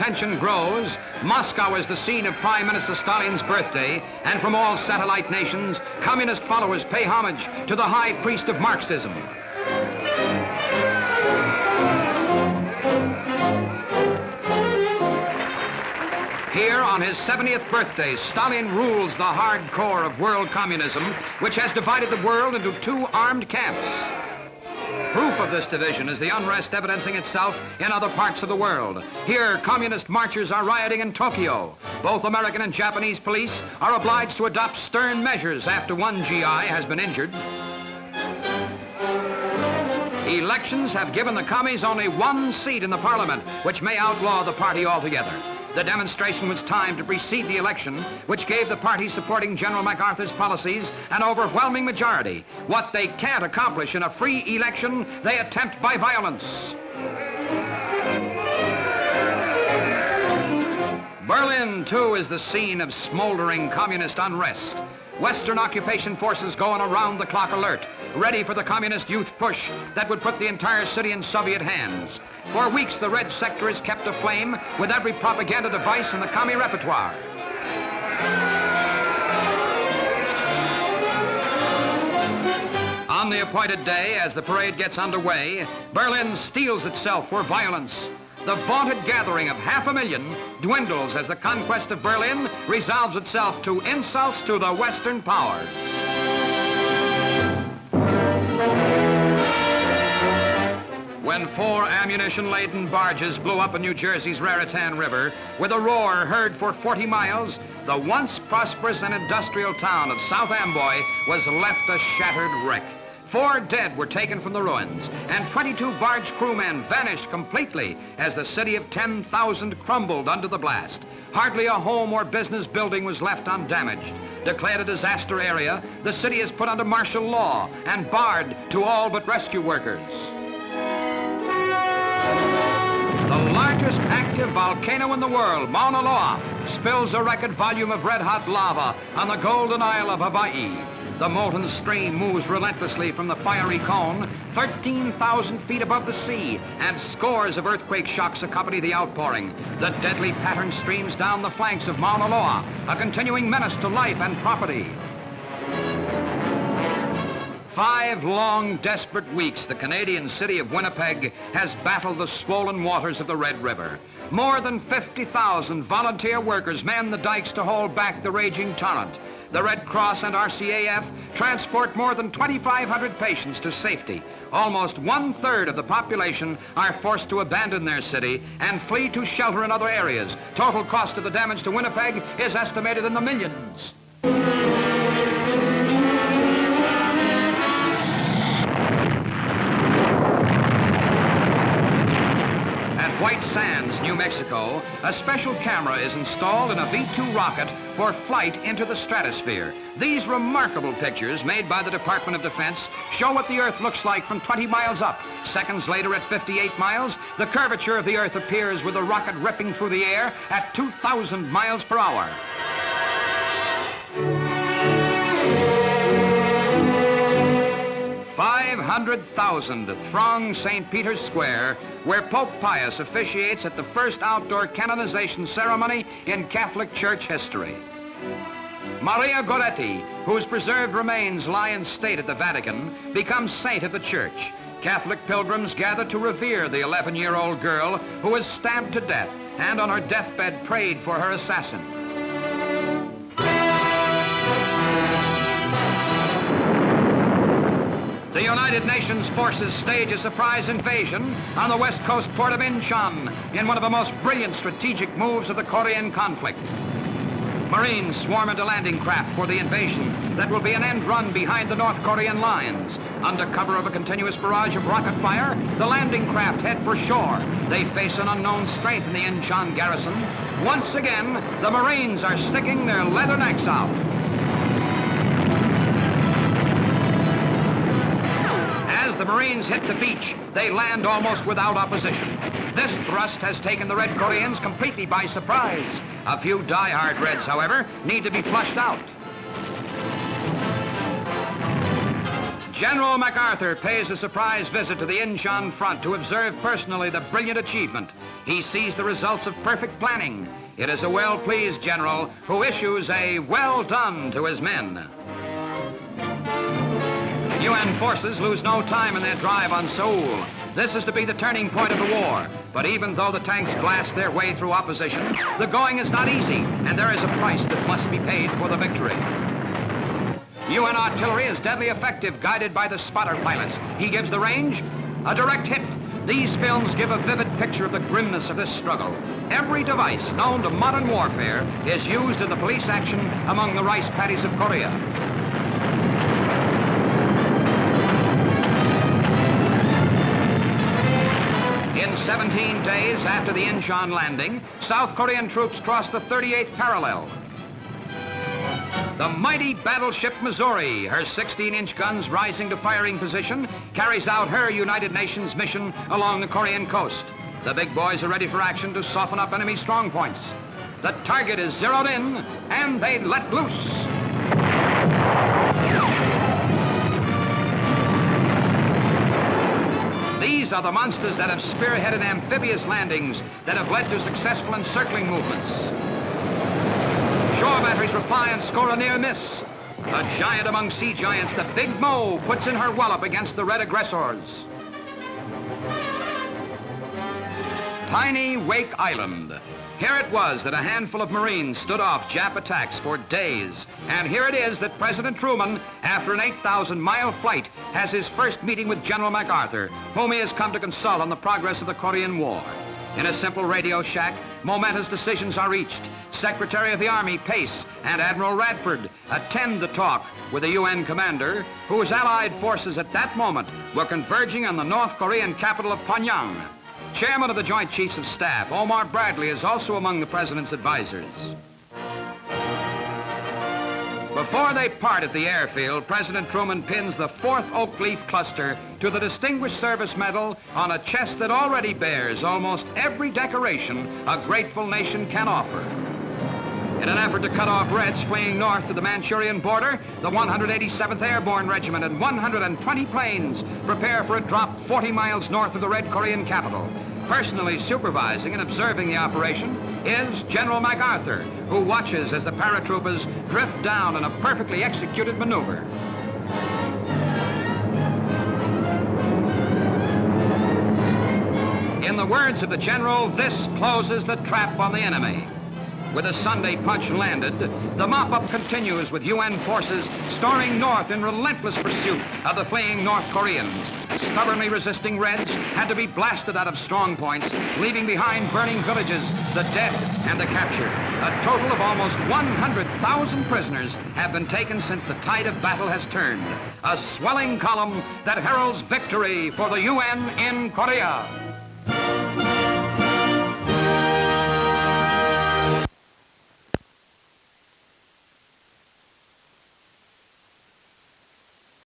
tension grows, Moscow is the scene of Prime Minister Stalin's birthday, and from all satellite nations, communist followers pay homage to the high priest of Marxism. Here, on his 70th birthday, Stalin rules the hardcore of world communism, which has divided the world into two armed camps. Proof of this division is the unrest evidencing itself in other parts of the world. Here, communist marchers are rioting in Tokyo. Both American and Japanese police are obliged to adopt stern measures after one GI has been injured. Elections have given the commies only one seat in the parliament, which may outlaw the party altogether. The demonstration was timed to precede the election, which gave the party supporting General MacArthur's policies an overwhelming majority. What they can't accomplish in a free election, they attempt by violence. Berlin, too, is the scene of smoldering communist unrest. Western occupation forces go on around-the-clock alert, ready for the communist youth push that would put the entire city in Soviet hands. For weeks, the red sector is kept aflame with every propaganda device in the commie repertoire. On the appointed day, as the parade gets underway, Berlin steels itself for violence. The vaunted gathering of 500,000 dwindles as the conquest of Berlin resolves itself to insults to the Western powers. When 4 ammunition-laden barges blew up in New Jersey's Raritan River, with a roar heard for 40 miles, the once prosperous and industrial town of South Amboy was left a shattered wreck. 4 dead were taken from the ruins, and 22 barge crewmen vanished completely as the city of 10,000 crumbled under the blast. Hardly a home or business building was left undamaged. Declared a disaster area, the city is put under martial law and barred to all but rescue workers. The largest active volcano in the world, Mauna Loa, spills a record volume of red-hot lava on the golden isle of Hawaii. The molten stream moves relentlessly from the fiery cone, 13,000 feet above the sea, and scores of earthquake shocks accompany the outpouring. The deadly pattern streams down the flanks of Mauna Loa, a continuing menace to life and property. 5 long, desperate weeks, the Canadian city of Winnipeg has battled the swollen waters of the Red River. More than 50,000 volunteer workers man the dikes to hold back the raging torrent. The Red Cross and RCAF transport more than 2,500 patients to safety. Almost 1/3 of the population are forced to abandon their city and flee to shelter in other areas. Total cost of the damage to Winnipeg is estimated in the millions. White Sands, New Mexico, a special camera is installed in a V-2 rocket for flight into the stratosphere. These remarkable pictures made by the Department of Defense show what the Earth looks like from 20 miles up. Seconds later, at 58 miles, the curvature of the Earth appears with the rocket ripping through the air at 2,000 miles per hour. 500,000 throng St. Peter's Square, where Pope Pius officiates at the first outdoor canonization ceremony in Catholic Church history. Maria Goretti, whose preserved remains lie in state at the Vatican, becomes saint of the Church. Catholic pilgrims gather to revere the 11-year-old girl who was stabbed to death and on her deathbed prayed for her assassin. The United Nations forces stage a surprise invasion on the west coast port of Incheon in one of the most brilliant strategic moves of the Korean conflict. Marines swarm into landing craft for the invasion that will be an end run behind the North Korean lines. Under cover of a continuous barrage of rocket fire, the landing craft head for shore. They face an unknown strength in the Incheon garrison. Once again, the Marines are sticking their leather necks out. As the Marines hit the beach, they land almost without opposition. This thrust has taken the Red Koreans completely by surprise. A few die-hard Reds, however, need to be flushed out. General MacArthur pays a surprise visit to the Incheon front to observe personally the brilliant achievement. He sees the results of perfect planning. It is a well-pleased general who issues a well done to his men. UN forces lose no time in their drive on Seoul. This is to be the turning point of the war. But even though the tanks blast their way through opposition, the going is not easy, and there is a price that must be paid for the victory. UN artillery is deadly effective, guided by the spotter pilots. He gives the range a direct hit. These films give a vivid picture of the grimness of this struggle. Every device known to modern warfare is used in the police action among the rice paddies of Korea. In 17 days after the Incheon landing, South Korean troops crossed the 38th parallel. The mighty battleship Missouri, her 16-inch guns rising to firing position, carries out her United Nations mission along the Korean coast. The big boys are ready for action to soften up enemy strong points. The target is zeroed in, and they let loose. These are the monsters that have spearheaded amphibious landings that have led to successful encircling movements. Shore batteries reply and score a near miss. A giant among sea giants, the Big Mo, puts in her wallop against the red aggressors. Tiny Wake Island. Here it was that a handful of Marines stood off Jap attacks for days. And here it is that President Truman, after an 8,000-mile flight, has his first meeting with General MacArthur, whom he has come to consult on the progress of the Korean War. In a simple radio shack, momentous decisions are reached. Secretary of the Army Pace and Admiral Radford attend the talk with the UN commander, whose Allied forces at that moment were converging on the North Korean capital of Pyongyang. Chairman of the Joint Chiefs of Staff, Omar Bradley, is also among the President's advisors. Before they part at the airfield, President Truman pins the 4th oak leaf cluster to the Distinguished Service Medal on a chest that already bears almost every decoration a grateful nation can offer. In an effort to cut off Reds fleeing north to the Manchurian border, the 187th Airborne Regiment and 120 planes prepare for a drop 40 miles north of the Red Korean capital. Personally supervising and observing the operation is General MacArthur, who watches as the paratroopers drift down in a perfectly executed maneuver. In the words of the general, this closes the trap on the enemy. With a Sunday punch landed, the mop-up continues with UN forces storming north in relentless pursuit of the fleeing North Koreans. Stubbornly resisting Reds had to be blasted out of strong points, leaving behind burning villages, the dead, and the captured. A total of almost 100,000 prisoners have been taken since the tide of battle has turned. A swelling column that heralds victory for the UN in Korea.